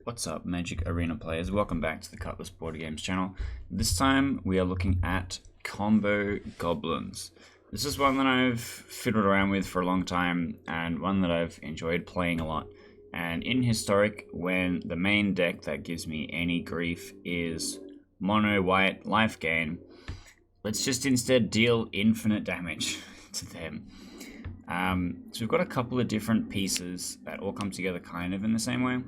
What's up, Magic Arena players? Welcome back to the Cutlass Board Games channel. This time we are looking at combo goblins. This is one that I've fiddled around with for a long time and one that I've enjoyed playing a lot. And in Historic, when the main deck that gives me any grief is mono white life gain, let's just instead deal infinite damage to them. So we've got a couple of different pieces that all come together kind of in the same way.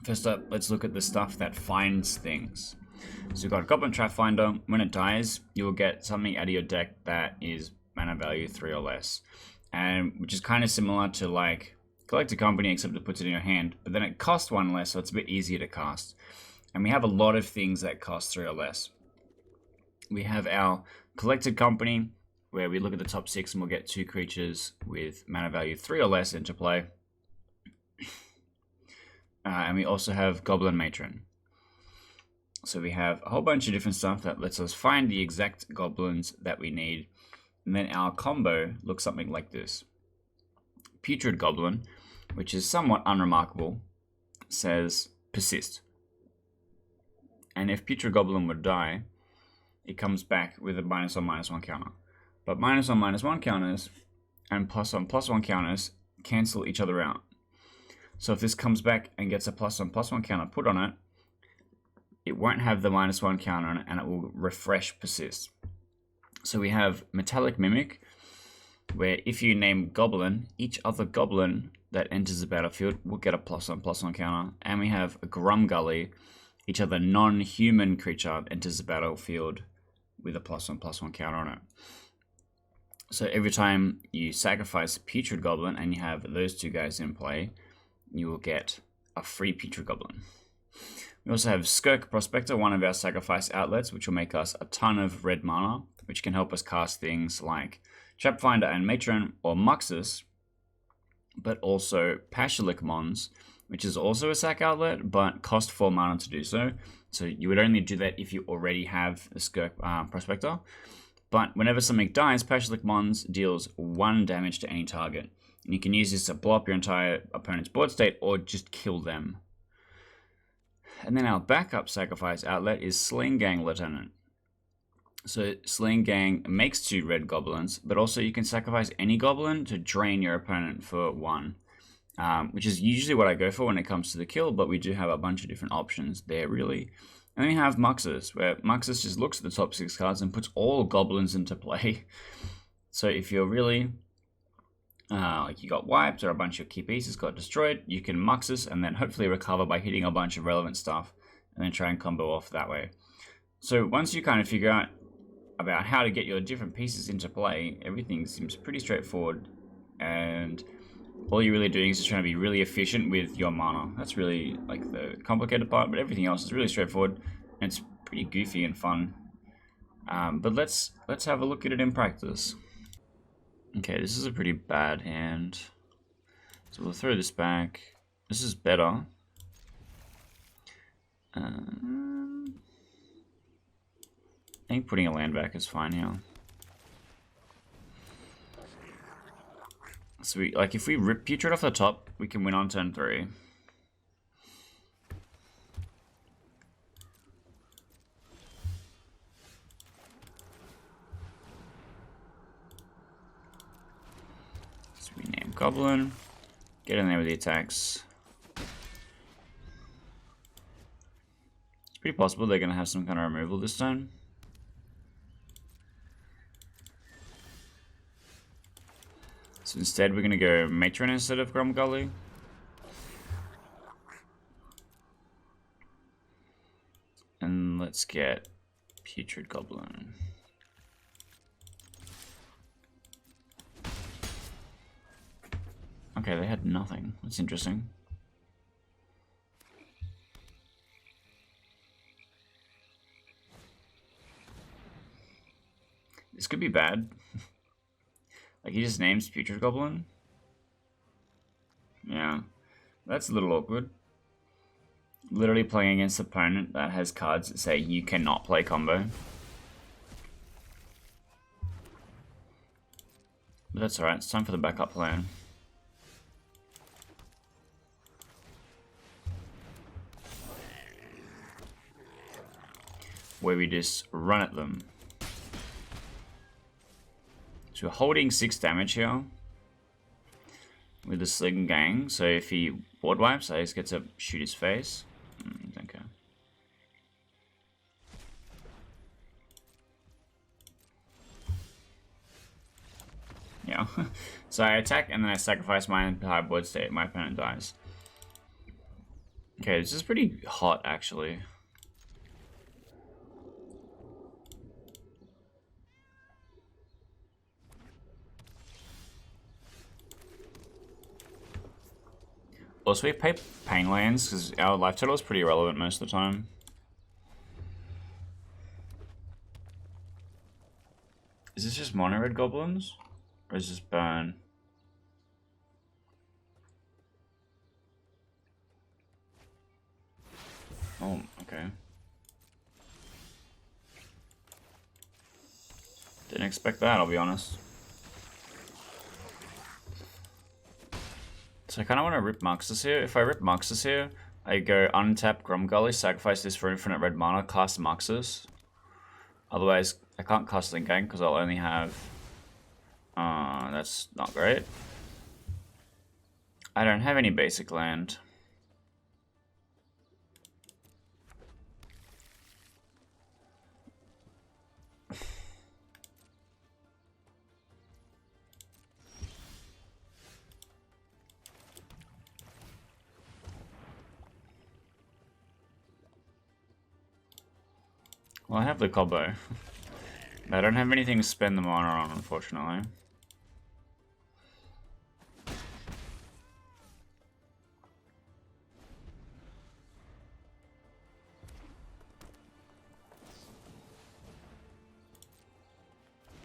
First up, let's look at the stuff that finds things. So we've got Goblin Trap Finder. When it dies, you will get something out of your deck that is mana value 3 or less. And which is kind of similar to like Collect a Company, except it puts it in your hand. But then it costs 1 less, so it's a bit easier to cast. And we have a lot of things that cost 3 or less. We have our Collected Company, where we look at the top 6 and we'll get 2 creatures with mana value 3 or less into play. And we also have Goblin Matron. So we have a whole bunch of different stuff that lets us find the exact goblins that we need. And then our combo looks something like this. Putrid Goblin, which is somewhat unremarkable, says persist. And if Putrid Goblin would die, it comes back with a -1/-1 counter. But -1/-1 counters and +1/+1 counters cancel each other out. So if this comes back and gets a +1/+1 counter put on it, it won't have the -1 counter on it and it will refresh persist. So we have Metallic Mimic, where if you name Goblin, each other Goblin that enters the battlefield will get a +1/+1 counter. And we have a Grumgully, each other non-human creature enters the battlefield with a +1/+1 counter on it. So every time you sacrifice a Putrid Goblin and you have those two guys in play, you will get a free Putrid Goblin. We also have Skirk Prospector, one of our sacrifice outlets, which will make us a ton of red mana, which can help us cast things like Trap Finder and Matron or Muxus, but also Pashalik Mons, which is also a sack outlet, but cost 4 mana to do so. So you would only do that if you already have a Skirk Prospector. But whenever something dies, Pashalik Mons deals 1 damage to any target. And you can use this to blow up your entire opponent's board state or just kill them. And then our backup sacrifice outlet is Sling Gang Lieutenant. So Sling Gang makes 2 red goblins, but also you can sacrifice any goblin to drain your opponent for 1. Which is usually what I go for when it comes to the kill, but we do have a bunch of different options there really. And then we have Muxus, where Muxus just looks at the top 6 cards and puts all goblins into play. So if you're really like you got wiped or a bunch of key pieces got destroyed, you can Muxus and then hopefully recover by hitting a bunch of relevant stuff and then try and combo off that way. So once you kind of figure out about how to get your different pieces into play, everything seems pretty straightforward, and all you're really doing is just trying to be really efficient with your mana. That's really like the complicated part, but everything else is really straightforward and it's pretty goofy and fun. But let's have a look at it in practice. Okay, this is a pretty bad hand. So we'll throw this back. This is better. I think putting a land back is fine here. So we, like, if we rip Putrid off the top, we can win on turn 3. We name Goblin, get in there with the attacks. It's pretty possible they're going to have some kind of removal this time. So instead we're going to go Matron instead of Grumgully. And let's get Putrid Goblin. Okay, they had nothing. That's interesting. This could be bad. Like, he just names Putrid Goblin. Yeah, that's a little awkward. Literally playing against an opponent that has cards that say you cannot play combo. But that's alright, it's time for the backup plan. where we just run at them. So we're holding 6 damage here with the Sling Gang. So if he board wipes, I just get to shoot his face. Okay. Yeah. So I attack and then I sacrifice my entire board state. My opponent dies. Okay, this is pretty hot actually. Also, we pay pain lands because our life total is pretty irrelevant most of the time. Is this just mono red goblins? Or is this burn? Oh, okay. Didn't expect that, I'll be honest. So I kind of want to rip Muxus here. If I rip Muxus here, I go untap Gromgully, sacrifice this for infinite red mana, cast Muxus. Otherwise, I can't cast Link Gang because I'll only have... that's not great. I don't have any basic land. Well, I have the combo. I don't have anything to spend the mana on, unfortunately.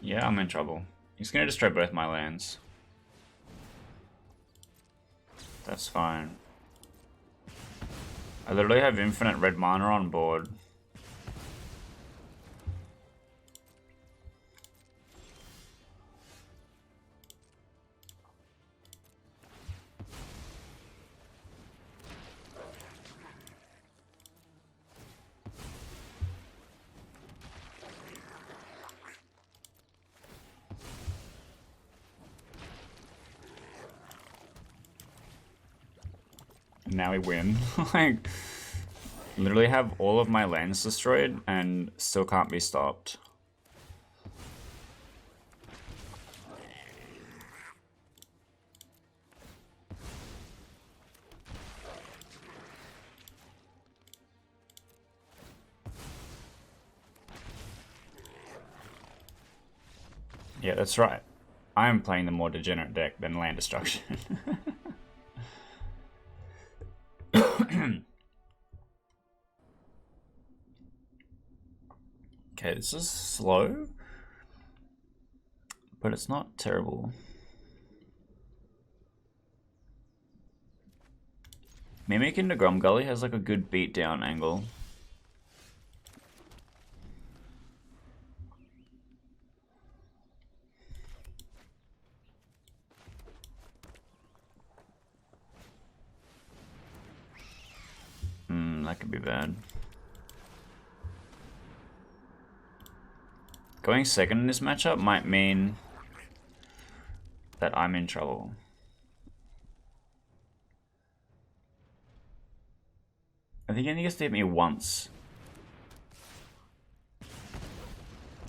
Yeah, I'm in trouble. He's gonna destroy both my lands. That's fine. I literally have infinite red mana on board. Now we win. Like, literally have all of my lands destroyed and still can't be stopped. Yeah, that's right. I'm playing the more degenerate deck than land destruction. Okay, this is slow, but it's not terrible. Mimic into Gromgully has like a good beatdown angle. That could be bad. Going second in this matchup might mean that I'm in trouble. I think he gets to hit me once.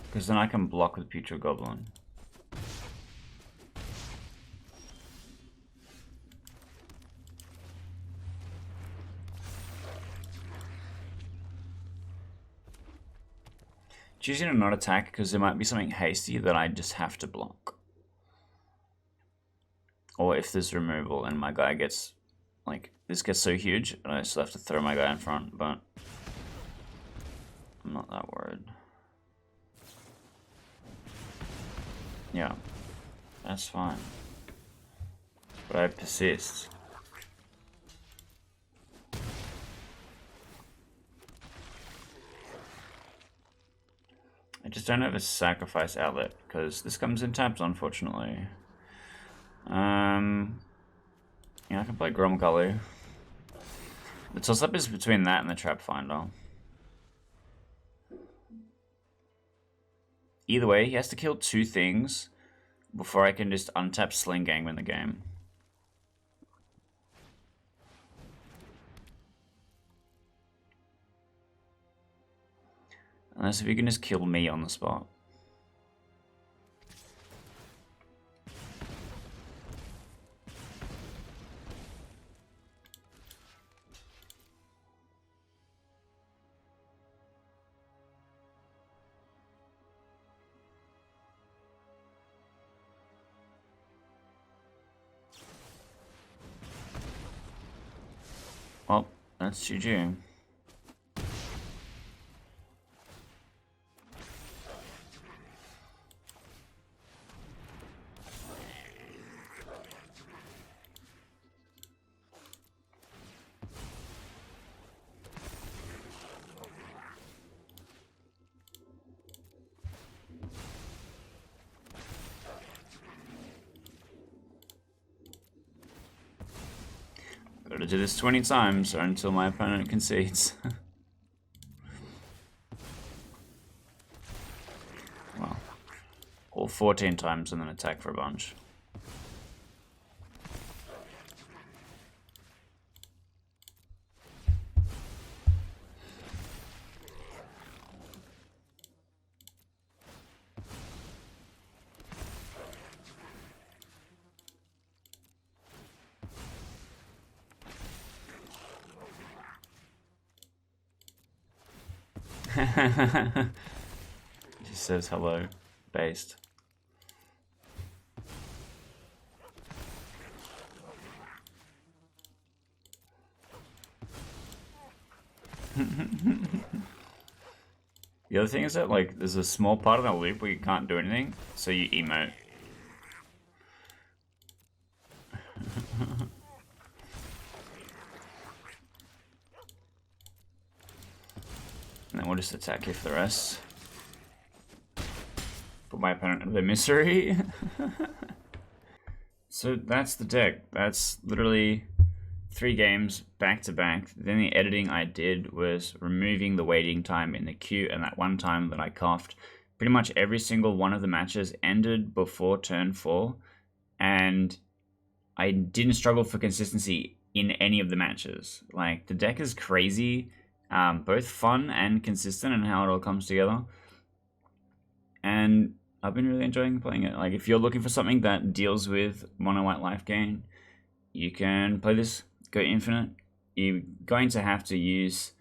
Because then I can block with Putrid Goblin. Choosing to not attack because there might be something hasty that I just have to block. Or if there's removal and my guy gets, like, this gets so huge, and I still have to throw my guy in front, but I'm not that worried. Yeah, that's fine. But I persist. I just don't have a sacrifice outlet, because this comes in tapped, unfortunately. Yeah, I can play Gromgully. The toss-up is between that and the Trap Finder. Either way, he has to kill 2 things before I can just untap Sling Gang win the game. Unless if you can just kill me on the spot. Well, that's GG. Gotta do this 20 times or until my opponent concedes. Well, or 14 times and then attack for a bunch. He says hello, based. The other thing is that, like, there's a small part of that loop where you can't do anything, so you emote. And then we'll just attack you for the rest. Put my opponent into their misery. So that's the deck. That's literally 3 games back to back. Then the editing I did was removing the waiting time in the queue, and that one time that I coughed. Pretty much every single one of the matches ended before turn 4, and I didn't struggle for consistency in any of the matches. Like, the deck is crazy, both fun and consistent in how it all comes together. And I've been really enjoying playing it. Like, if you're looking for something that deals with mono white life gain, you can play this. Go infinite. You're going to have to use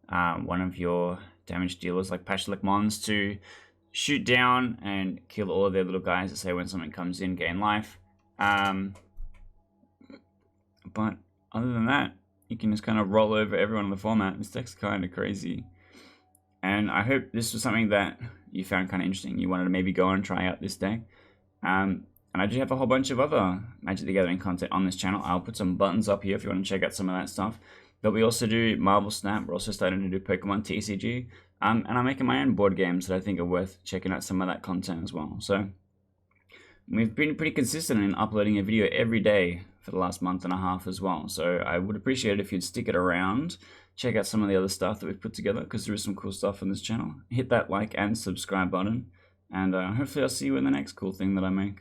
one of your damage dealers like Pashlek Mons to shoot down and kill all of their little guys that say when something comes in, gain life. But other than that, you can just kind of roll over everyone in the format. This deck's kind of crazy. And I hope this was something that you found kind of interesting. You wanted to maybe go and try out this deck. And I do have a whole bunch of other Magic the Gathering content on this channel. I'll put some buttons up here if you want to check out some of that stuff. But we also do Marvel Snap. We're also starting to do Pokemon TCG. And I'm making my own board games that I think are worth checking out some of that content as well. So we've been pretty consistent in uploading a video every day for the last month and a half as well. So I would appreciate it if you'd stick it around. Check out some of the other stuff that we've put together, because there is some cool stuff on this channel. Hit that like and subscribe button. And hopefully I'll see you in the next cool thing that I make.